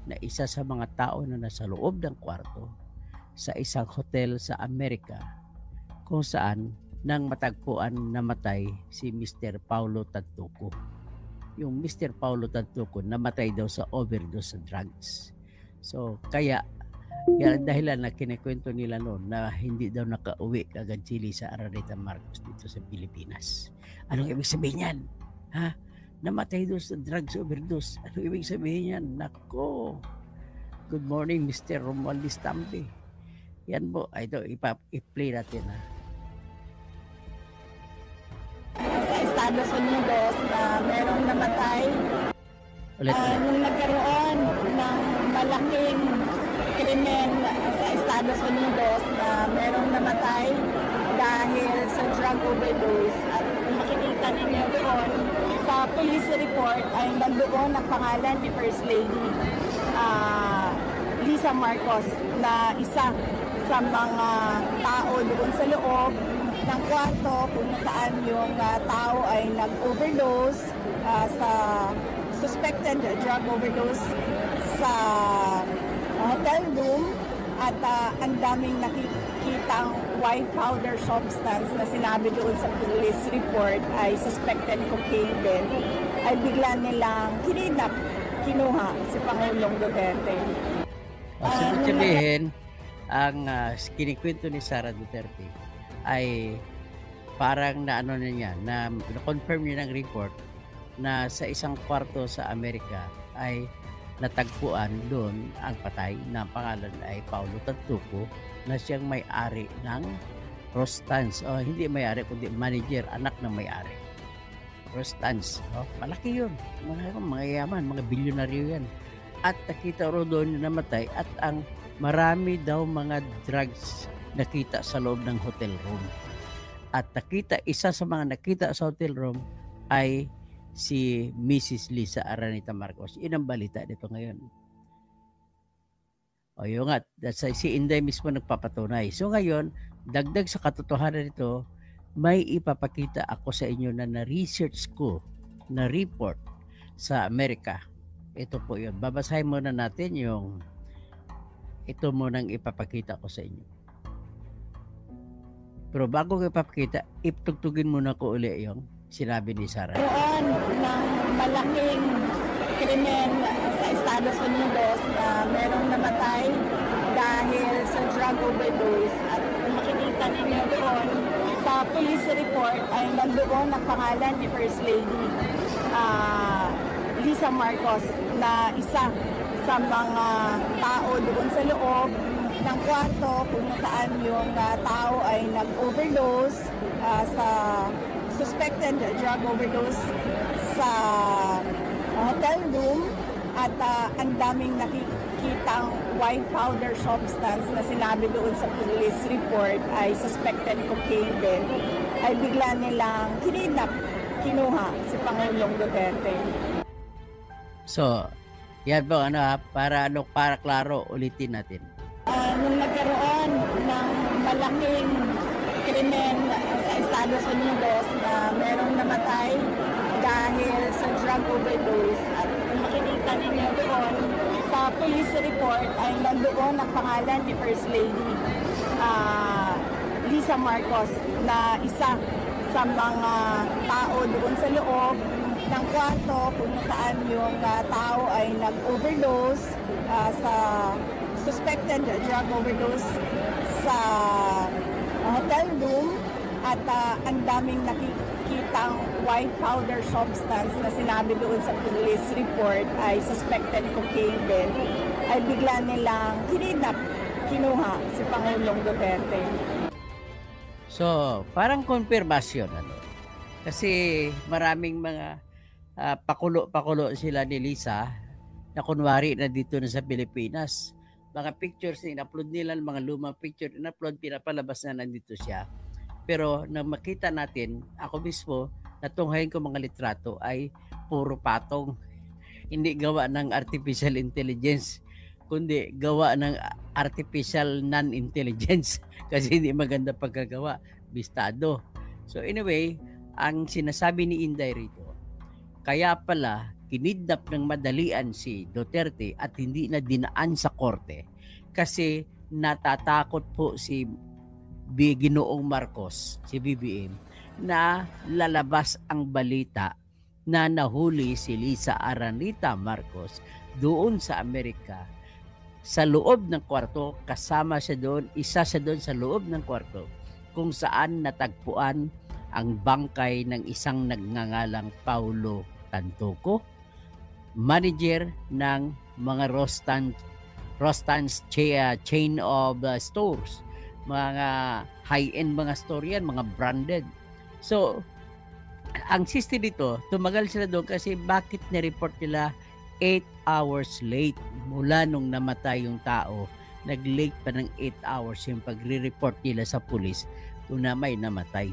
na isa sa mga tao na nasa loob ng kwarto sa isang hotel sa Amerika kung saan nang matagpuan namatay si Mr. Paulo Tantuco. Yung Mr. Paulo Tantuco namatay daw sa overdose sa drugs. So kaya yan ang dahilan na kinikwento nila noon na hindi daw nakauwi kagad Chile sa Araneta Marcos dito sa Pilipinas. Anong ibig sabihin yan? Ha? Namatay daw sa drugs overdose. Anong ibig sabihin yan? Nako! Good morning, Mr. Romualdez Tampi. Yan po. Ito, i-play natin. Ha? Sa Estados Unidos na merong namatay. Nung nagkaroon ng malaking krimen sa Estados Unidos na merong namatay dahil sa drug overdose. At kung makikita ninyo doon, sa police report ay nandoon ang pangalan ni First Lady Lisa Marcos na isa sa mga tao doon sa loob ng kwarto kung saan yung tao ay nag-overdose sa suspected drug overdose sa hotel room at ang daming nakikitang white powder substance na sinabi doon sa police report ay suspected cocaine din, ay bigla nilang kinuha si Pangulong Duterte. Sabihin, ang kinikwento ni Sara Duterte ay parang naano na niya, na confirm niya ng report na sa isang kwarto sa Amerika ay natagpuan doon ang patay na pangalan ay Paulo Tantuco na siyang may-ari ng Rostans. Hindi may-ari kundi manager, anak ng may-ari. Rostans. Malaki yun. Mga yaman, mga bilyonaryo yan. At nakita ro doon na namatay at ang marami daw mga drugs nakita sa loob ng hotel room. At isa sa mga nakita sa hotel room ay si Mrs. Lisa Araneta Marcos. Yun ang balita dito ngayon. Yun nga, si Inday mismo nagpapatunay. So ngayon, dagdag sa katotohanan nito, may ipapakita ako sa inyo na na-research ko na report sa Amerika. Ito po yun. Babasahin muna natin yung ito munang ipapakita ko sa inyo. Pero bago ko ipapakita, iptugtugin muna ko uli yung sinabi ni Sara. Noon ng malaking krimen sa Estados Unidos na merong namatay dahil sa drug overdose. At kung makikita ninyo doon, sa police report ay nandoon ang pangalan ni First Lady Lisa Marcos na isa sa mga tao doon sa loob ng kwarto kung saan yung tao ay nag-overdose sa suspected drug overdose sa hotel room at ang daming nakikitang white powder substance na sinabi doon sa police report ay suspected cocaine din, ay bigla nilang kinuha si Pangulong Duterte. So, yan po, para klaro, ulitin natin. Nung nagkaroon ng malaking krimen sa Estados Unidos na merong namatay dahil sa drug overdose. At kung makikita ninyo doon, sa police report ay nandoon ang pangalan ni First Lady Lisa Marcos na isa sa mga tao doon sa loob ng kwarto kung saan yung tao ay nag-overdose sa suspected drug overdose sa hotel room at ang daming nakikitang white powder substance na sinabi doon sa police report ay suspected cocaine din, ay bigla nilang kinuha si Pangulong Duterte. So, parang konfirmasyon kasi maraming mga pakulo sila ni Lisa na kunwari na dito na sa Pilipinas. Mga pictures na in-upload nila, mga lumang picture in-upload, pinapalabas na nandito siya. Pero nang makita natin, ako mismo, natunghayin ko mga litrato ay puro patong. Hindi gawa ng artificial intelligence, kundi gawa ng artificial non-intelligence kasi hindi maganda pagkagawa, bistado. So anyway, ang sinasabi ni Inday rito, kaya pala kinidnap ng madalian si Duterte at hindi na dinaan sa korte kasi natatakot po si Ginoong Marcos, si BBM, na lalabas ang balita na nahuli si Lisa Araneta Marcos doon sa Amerika sa loob ng kwarto, kasama siya doon, isa siya doon sa loob ng kwarto kung saan natagpuan ang bangkay ng isang nagngangalang Paulo Tantoco, manager ng mga Rostan's chain of stores, mga high-end mga store yan, mga branded. So, ang siste dito, tumagal sila doon kasi bakit ni-report nila 8 hours late mula nung namatay yung tao. Nag-late pa ng 8 hours yung pagre-report nila sa pulis kung na may namatay.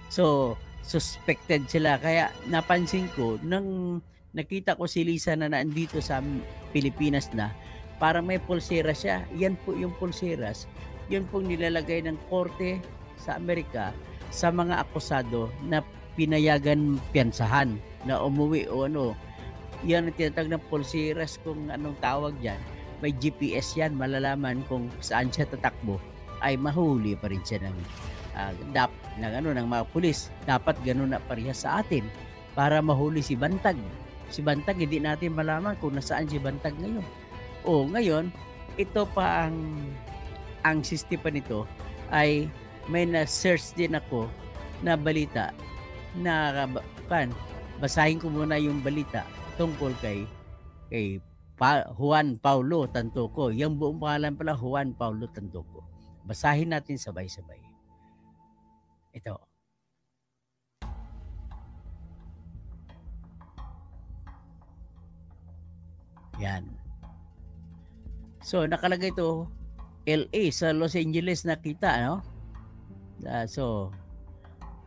So, suspected sila. Kaya napansin ko, nang nakita ko si Lisa na nandito sa Pilipinas na, para may pulseras siya. Yan po yung pulseras. Yun pong nilalagay ng korte sa Amerika sa mga akusado na pinayagan piyansahan na umuwi o ano. Yan ang tinatawag ng pulseras, kung anong tawag dyan. May GPS yan, malalaman kung saan siya tatakbo, ay mahuli pa rin siya ng mga pulis. Dapat ganun na parehas sa atin para mahuli si Bantag. Si Bantag, hindi natin malaman kung nasaan si Bantag ngayon. O ngayon, ito pa ang sistema nito ay may na-search din ako na balita na basahin ko muna yung balita tungkol kay Juan Paulo Tantoco. Yung buong pangalan pala, Juan Paulo Tantoco. Basahin natin sabay-sabay. Ito. Yan. So, nakalagay ito, LA sa Los Angeles nakita, no? So,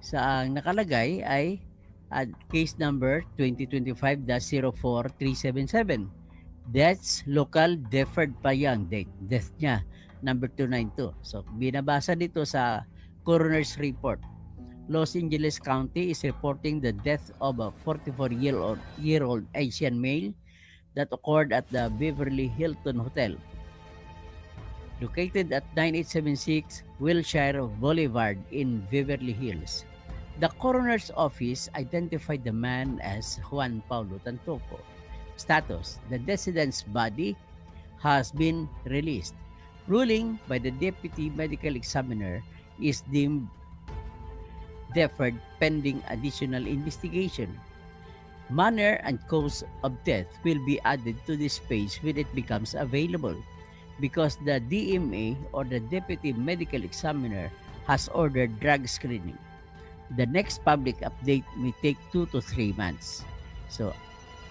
sa nakalagay ay case number 2025-04377. That's local deferred pa yung death niya, number 292. So, binabasa dito sa coroner's report. Los Angeles County is reporting the death of a 44-year-old Asian male that occurred at the Beverly Hilton Hotel, located at 9876 Wilshire Boulevard in Beverly Hills. The coroner's office identified the man as Juan Paulo Tantoco. Status: the decedent's body has been released. Ruling by the deputy medical examiner is deemed deferred pending additional investigation. Manner and cause of death will be added to this page when it becomes available, because the DMA or the deputy medical examiner has ordered drug screening. The next public update may take 2 to 3 months. So,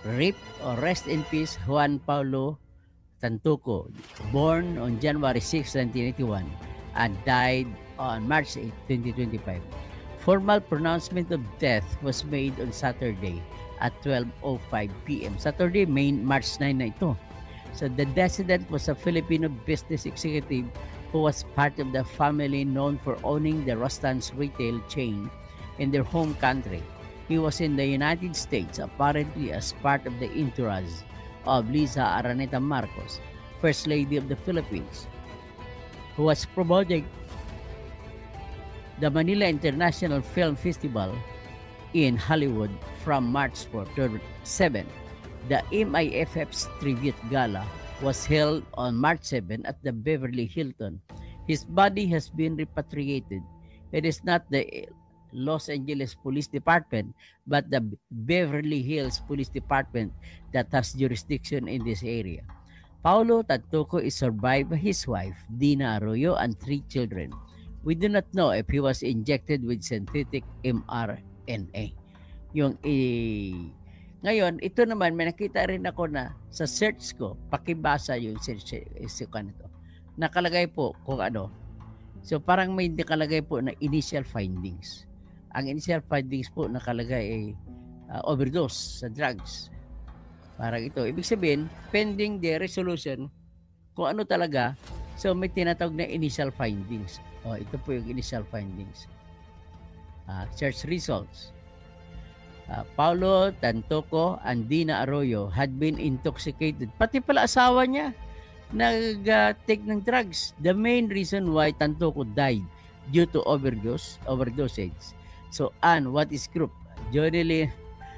RIP or rest in peace Juan Paulo Tantoco, born on January 6, 1981 and died on March 8, 2025. Formal pronouncement of death was made on Saturday at 12:05 p.m. Saturday, March 9 na ito. So the decedent was a Filipino business executive who was part of the family known for owning the Rostan's retail chain in their home country. He was in the United States apparently as part of the entourage of Lisa Araneta Marcos, First Lady of the Philippines, who was promoting the Manila International Film Festival in Hollywood from March 4 to 7. The MIFF's tribute gala was held on March 7 at the Beverly Hilton. His body has been repatriated. It is not the Los Angeles Police Department, but the Beverly Hills Police Department that has jurisdiction in this area. Paulo Tantoco is survived by his wife, Dina Arroyo, and 3 children. We do not know if he was injected with synthetic mRNA. Ngayon, ito naman, may nakita rin ako na sa search ko, pakibasa yung search ko nito. Nakalagay po kung ano. So parang may nakalagay po na initial findings. Ang initial findings po nakalagay ay overdose sa drugs. Parang ito. Ibig sabihin, pending the resolution, kung ano talaga, so may tinatawag na initial findings. Ito po yung initial findings. Search results. Paulo Tantoco and Dina Arroyo had been intoxicated. Pati pala asawa niya nag-take ng drugs. The main reason why Tantoco died due to overdosage. So, what is group? Johnny Lee.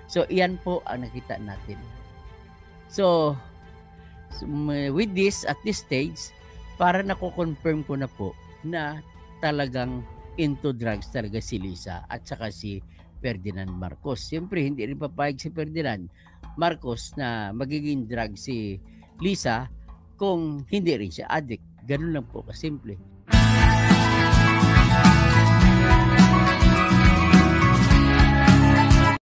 So, iyan po ang nakita natin. So, with this, at this stage, para nako-confirm ko na po na talagang into drugs talaga si Lisa at saka si Ferdinand Marcos. Siyempre, hindi rin papayag si Ferdinand Marcos na magiging drug si Lisa kung hindi rin siya addict. Ganun lang po kasimple.